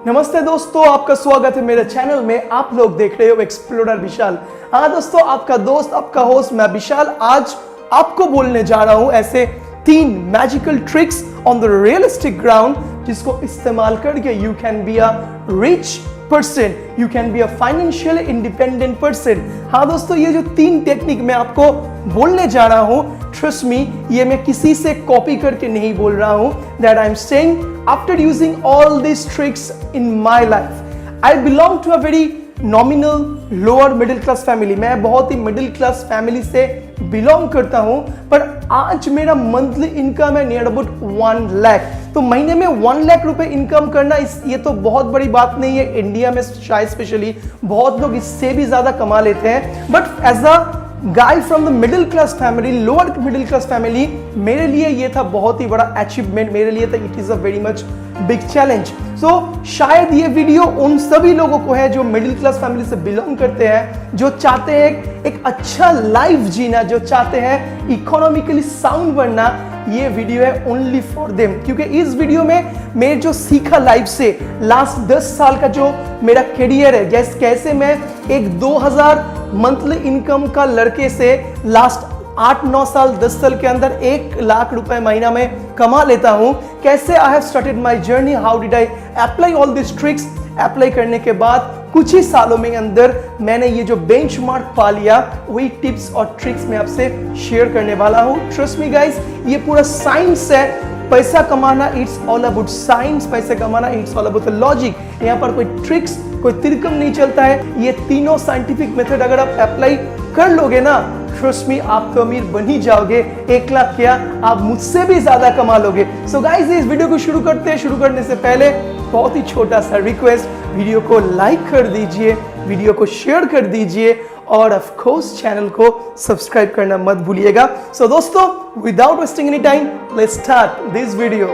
नमस्ते दोस्तों, आपका स्वागत है मेरे चैनल में। आप लोग देख रहे हो एक्सप्लोरर विशाल। हाँ दोस्तों, आपका दोस्त, आपका होस्ट मैं विशाल आज आपको बोलने जा रहा हूं ऐसे 3 magical tricks on the realistic ground जिसको इस्तेमाल करके you can be a rich person, you can be a financial independent person. हाँ दोस्तों, ये जो 3 टेक्निक मैं आपको बोलने जा रहा हूं, ट्रस्ट मी, ये मैं किसी से कॉपी करके नहीं बोल रहा हूं। That I am saying after using all this tricks in my life. I belong to a very nominal lower middle class family. मैं बहुत ही मिडिल क्लास फैमिली से बिलोंग करता हूं, पर आज मेरा मंथली इनकम है नियर अबाउट 1 लाख। तो महीने में 1 लाख रुपए इनकम करना ये तो बहुत बड़ी बात नहीं है। इंडिया में शायद स्पेशली बहुत लोग इससे भी ज्यादा कमा लेते हैं, but as a guy from the middle class family, lower middle class family, मेरे लिए ये था बहुत ही बड़ा अचीवमेंट। मेरे लिए था it is a very much big challenge. So शायद ये वीडियो उन सभी लोगों को है जो मिडिल क्लास फैमिली से बिलोंग करते हैं, जो चाहते हैं एक अच्छा लाइफ जीना, जो चाहते हैं इकोनॉमिकली साउंड बनना। ये वीडियो है ओनली फॉर देम, क्योंकि इस वीडियो में मैं जो सीखा लाइफ से, लास्ट 10 साल का जो मेरा करियर है, जैसे कैसे मैं एक 2000 मंथली इनकम का लड़के से लास्ट 8-9 साल 10 साल के अंदर 1 लाख रुपए महीना में कमा लेता हूं। कैसे I have started my journey, how did I apply all this tricks. Apply करने के बाद कुछ ही सालों में अंदर मैंने ये जो बेंचमार्क पा लिया, वही टिप्स और ट्रिक्स मैं आपसे शेयर करने वाला हूं। ट्रस्ट मी गाइस, ये पूरा साइंस है। पैसा कमाना इट्स ऑल अबाउट साइंस, पैसा कमाना इट्स ऑल अबाउट लॉजिक। यहाँ पर कोई ट्रिक्स, कोई तिरकम नहीं चलता है। ये तीनों साइंटिफिक मेथड अगर आप अप्लाई कर लोगे ना, ट्रस्ट मी, आप तो अमीर बन ही जाओगे। 1 लाख क्या, आप मुझसे भी ज्यादा कमा लोगे। सो गाइस, इस वीडियो को शुरू करते हैं। शुरू करने से पहले बहुत ही छोटा सा रिक्वेस्ट, वीडियो को लाइक कर दीजिए, वीडियो को शेयर कर दीजिए और ऑफ कोर्स चैनल को सब्सक्राइब करना मत भूलिएगा। सो दोस्तों, without wasting any time, let's start this video.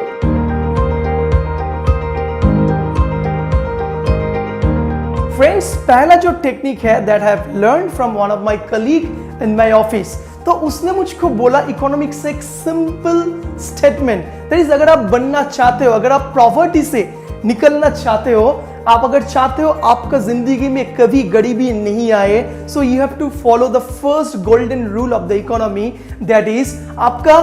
Friends, पहला जो टेक्निक है that I have learn from one of my colleague in my office, तो उसने मुझको बोला इकोनॉमिक्स से एक सिंपल स्टेटमेंट, दैट इज अगर आप बनना चाहते हो, अगर आप पॉवर्टी से निकलना चाहते हो, आप अगर चाहते हो आपका जिंदगी में कभी गरीबी नहीं आए, so you have to follow the first golden rule of the economy, that is आपका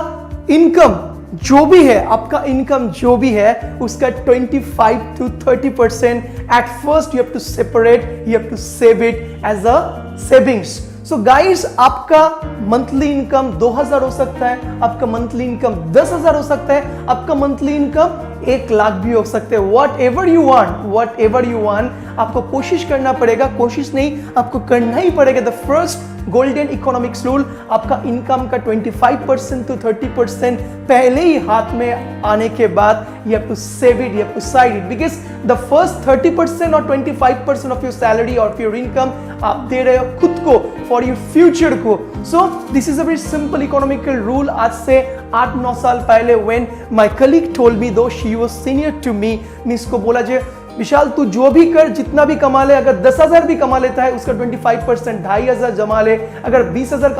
इनकम जो भी है, आपका इनकम जो भी है, उसका 25 to 30% at first you have to separate, you have to save it as a savings. So guys, आपका मंथली इनकम 2000 हो सकता है, आपका मंथली इनकम 10,000 हो सकता है, आपका मंथली इनकम 1 लाख भी हो सकते हैं। वॉट एवर यू वांट, आपको कोशिश करना पड़ेगा। कोशिश नहीं, आपको करना ही पड़ेगा। The first golden economics rule, आपका इनकम का 25% to 30% पहले ही हाथ में आने के बाद you have to save it, you have to side it, because the first 30% or 25% of your salary or of your income आप दे रहे हो खुद को, for your future को। So this is a very simple economical rule। आज से 8-9 साल पहले when my colleague told me, though she was senior to me, मैं इसको बोला जे विशाल, तू जो भी कर, जितना भी कमा ले, अगर 10,000 भी कमा लेता है उसका 25% 2,500 जमा ले, अगर 20,000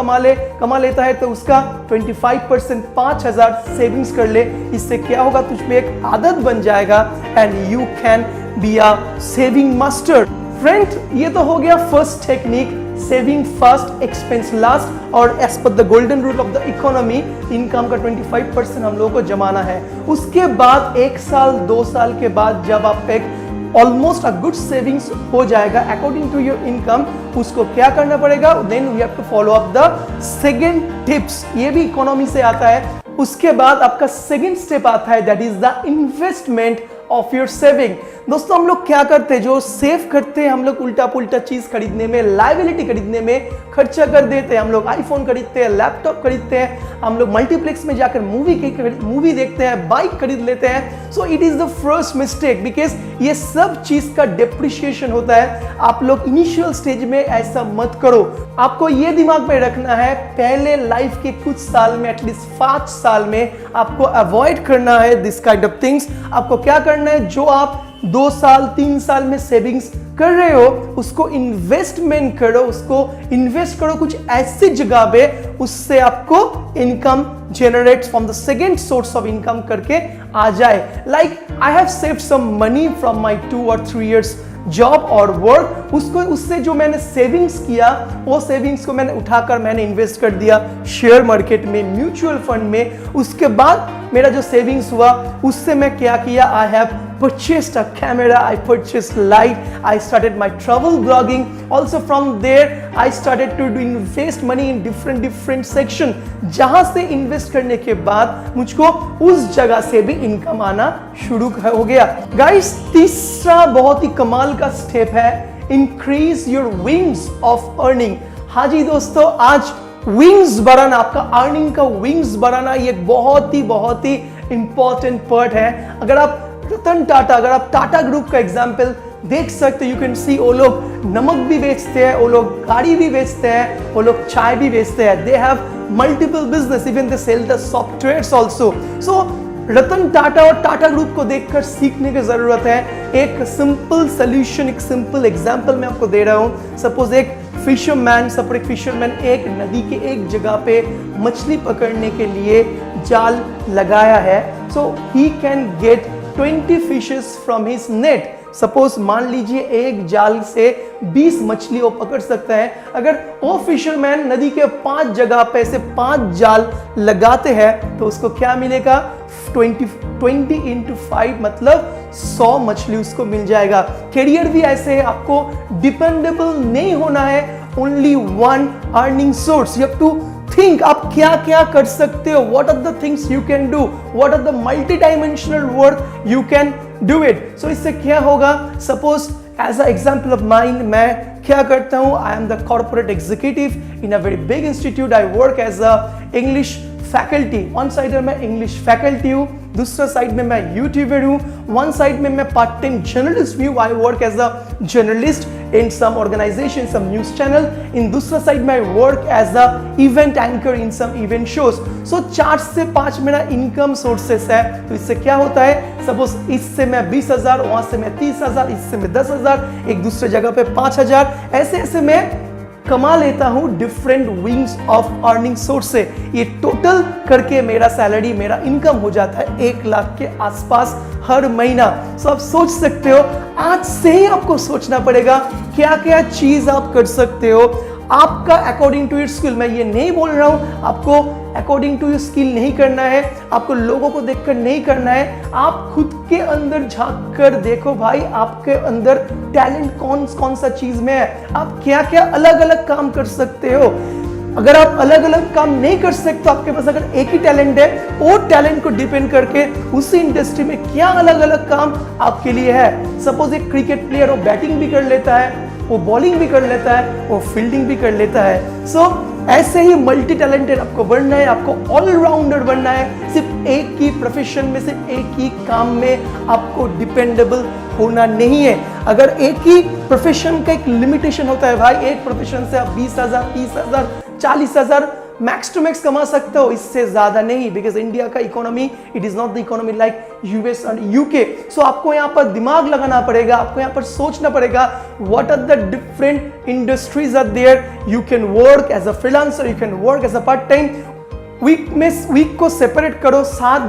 कमा लेता है तो उसका 25% 5,000 सेविंग्स कर ले। इससे क्या होगा, तुझ में एक आदत बन जाएगा and you can be a saving master. Friend, ये तो हो गया first technique, saving first expense last, और as per the golden rule of the economy, income का 25% हम लोगों को जमाना है। उसके बाद 1 साल 2 साल के बाद जब आप एक ऑलमोस्ट अ गुड सेविंग्स हो जाएगा अकॉर्डिंग टू योर इनकम, उसको क्या करना पड़ेगा, then we have to follow up the second tips. ये भी इकोनॉमी से आता है। उसके बाद आपका सेकंड स्टेप आता है, that is the investment of your saving. दोस्तों, हम लोग क्या करते हैं, जो सेव करते हैं, हम लोग उल्टा पुल्टा चीज खरीदने में, लायबिलिटी खरीदने में खर्चा कर देते हैं। हम लोग आईफोन खरीदते हैं, लैपटॉप खरीदते हैं, हम लोग मल्टीप्लेक्स में जाकर मूवी देखते हैं, बाइक खरीद लेते हैं। So it is the first mistake, because ये सब चीज का डेप्रिशिएशन होता है। आप लोग इनिशियल स्टेज में ऐसा मत करो। आपको ये दिमाग में रखना है, पहले लाइफ के कुछ साल में, एटलीस्ट 5 साल में आपको अवॉइड करना है दिस काइंड ऑफ थिंग्स। आपको क्या करना है, जो आप 2 साल 3 साल में सेविंग्स कर रहे हो, उसको इन्वेस्टमेंट करो, उसको इन्वेस्ट करो कुछ ऐसी जगह पे, उससे आपको income generate from the second source of income करके आ जाए। Like I have saved some money from my 2 or 3 years job और वर्क, उससे जो मैंने सेविंग्स किया वो सेविंग्स को मैंने उठाकर मैंने इन्वेस्ट कर दिया शेयर मार्केट में, म्यूचुअल फंड में। उसके बाद मेरा जो सेविंग्स हुआ उससे मैं क्या किया, I have purchased a camera, I purchased light, I started my travel blogging. Also from there I started to invest money in different section, जहां से इन्वेस्ट करने के बाद मुझको उस जगह से भी इनकम आना शुरू हो गया। गाइस, तीसरा बहुत ही कमाल का स्टेप है increase your wings of earning. हाँ जी दोस्तों, आज विंग्स बढ़ाना, आपका अर्निंग का विंग्स बढ़ाना ये बहुत ही इंपॉर्टेंट पार्ट है। अगर आप रतन टाटा, अगर आप टाटा ग्रुप का एग्जाम्पल देख सकते, यू कैन सी वो लोग नमक भी बेचते हैं, वो लोग गाड़ी भी बेचते हैं, वो लोग चाय भी बेचते हैं। They have multiple business, even they sell the softwares also. So Ratan Tata और टाटा ग्रुप को देखकर सीखने की जरूरत है। एक सिंपल सोल्यूशन, एक सिंपल एग्जाम्पल मैं आपको दे रहा हूं। सपोज एक फिशरमैन एक नदी के एक जगह पे मछली पकड़ने के लिए जाल लगाया है। So he can get 20 fishes from his net. Suppose मान लीजिए एक जाल से 20 मछली वो पकड़ सकता है। अगर वो फिशरमैन नदी के 5 जगह पे से 5 जाल लगाते हैं तो उसको क्या मिलेगा, 20 into 5 मतलब 100 मछली उसको मिल जाएगा। करियर भी ऐसे है, आपको डिपेंडेबल नहीं होना है, only one earning source. You have to think आप क्या क्या कर सकते हो, what are the things you can do, what are the multi dimensional work you can do it. So इससे क्या होगा, suppose as a example of mine, मैं क्या करता हूं, I am the corporate executive in a very big institute. I work as a English faculty. One side में मैं English faculty हूँ, दूसरा साइड में मैं यूट्यूबर हूँ, वन साइड में मैं पार्ट टाइम जर्नलिस्ट भी हूँ। I work as a journalist in some organisation, some news channel. In दूसरा साइड में I work as a event anchor in some event shows. So 4 से 5 मेरा इनकम सोर्सेस है। तो इससे क्या होता है, सपोज इससे मैं 20,000, वहां से मैं 30,000, इससे मैं 10,000, एक दूसरे जगह पे 5,000, ऐसे मैं कमा लेता हूं different wings of earning source से। ये टोटल करके मेरा सैलरी, मेरा इनकम हो जाता है 1 लाख के आसपास हर महीना। सो आप सोच सकते हो, आज से ही आपको सोचना पड़ेगा क्या क्या चीज आप कर सकते हो आपका अकॉर्डिंग टू योर स्किल। मैं ये नहीं बोल रहा हूं आपको अकॉर्डिंग टू योर स्किल नहीं करना है, आपको लोगों को देखकर नहीं करना है। आप खुद के अंदर झांक कर देखो भाई, आपके अंदर टैलेंट कौन सा चीज में है, आप क्या क्या अलग अलग काम कर सकते हो। अगर आप अलग अलग काम नहीं कर सकते तो आपके पास अगर एक ही टैलेंट है, वो टैलेंट को डिपेंड करके उसी इंडस्ट्री में क्या अलग अलग काम आपके लिए है। सपोज एक क्रिकेट प्लेयर वो बैटिंग भी कर लेता है, वो बॉलिंग भी कर लेता है, वो फील्डिंग भी कर लेता है। सो ऐसे ही मल्टी टैलेंटेड आपको बनना है, आपको ऑलराउंडर बनना है। सिर्फ एक ही प्रोफेशन में, सिर्फ एक ही काम में आपको डिपेंडेबल होना नहीं है। अगर एक ही प्रोफेशन का एक लिमिटेशन होता है भाई, एक प्रोफेशन से आप 20,000, 30,000, 40,000 मैक्स टू मैक्स कमा सकते हो, इससे ज्यादा नहीं। बिकॉज इंडिया का economy, it is not the economy like US और यूके। सो आपको यहाँ पर दिमाग लगाना पड़ेगा, आपको यहाँ पर सोचना पड़ेगा what are the different industries are there. You can work as a freelancer, you can work as a part time. Week को सेपरेट करो, 7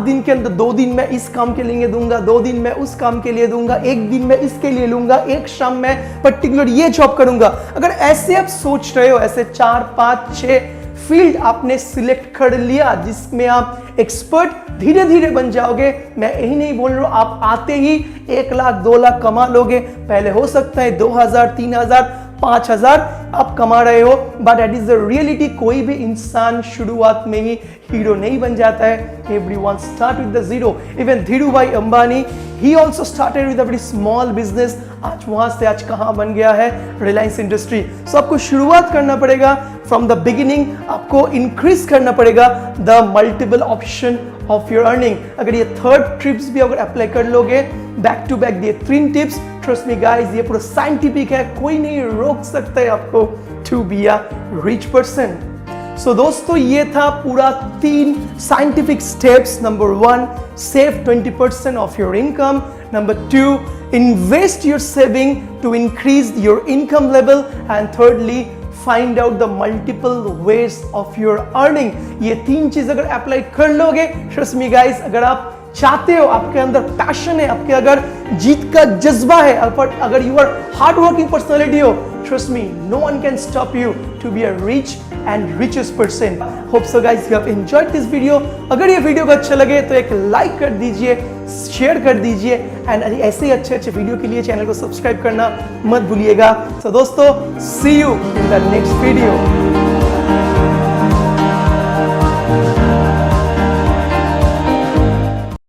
दिन के अंदर 2 दिन मैं इस काम के लिए दूंगा, 2 दिन मैं उस काम के लिए दूंगा, 1 दिन मैं इसके लिए लूंगा, एक शाम में पर्टिकुलर ये जॉब करूंगा। अगर ऐसे आप सोच रहे हो, ऐसे 4, 5, 6 फील्ड आपने सिलेक्ट कर लिया जिसमें आप एक्सपर्ट धीरे धीरे बन जाओगे। मैं यही नहीं बोल रहा हूं आप आते ही 1 लाख 2 लाख कमा लोगे, पहले हो सकता है 2,000, 3,000, 5,000 आप कमा रहे हो, but at is the reality. कोई भी इंसान शुरुआत में ही हीरो नहीं बन जाता है। Everyone start with the zero. Even Dhirubhai Ambani, he also started with a very small business. आज वहां से आज कहां बन गया है, रिलायंस इंडस्ट्री। सो आपको शुरुआत करना पड़ेगा फ्रॉम द बिगिनिंग, आपको इंक्रीज करना पड़ेगा the multiple option of your earning. अगर ये 3rd टिप्स भी अगर अप्लाई कर लोगे बैक टू बैक, ये 3 टिप्स, ट्रस्ट मी गाइस, ये पूरा साइंटिफिक है, कोई नहीं रोक सकता है आपको to be a rich person. So दोस्तों, ये था पूरा 3 scientific steps. Number 1, save 20% of your income. Number 2, invest your saving to increase your income level. And thirdly, find out the multiple ways of your earning. ये 3 चीज अगर apply कर लोगे, trust me guys, अगर आप चाहते हो, आपके अंदर पैशन है, आपके अगर जीत का जज्बा है, अगर you are hard working personality हो, trust me, no one can stop you to be a rich and richest person. Hope so guys you have enjoyed this video. अगर ये वीडियो को अच्छा लगे तो एक लाइक कर दीजिए, शेयर कर दीजिए एंड ऐसे ही अच्छे वीडियो के लिए चैनल को सब्सक्राइब करना मत भूलिएगा. So दोस्तों, see you in the next video.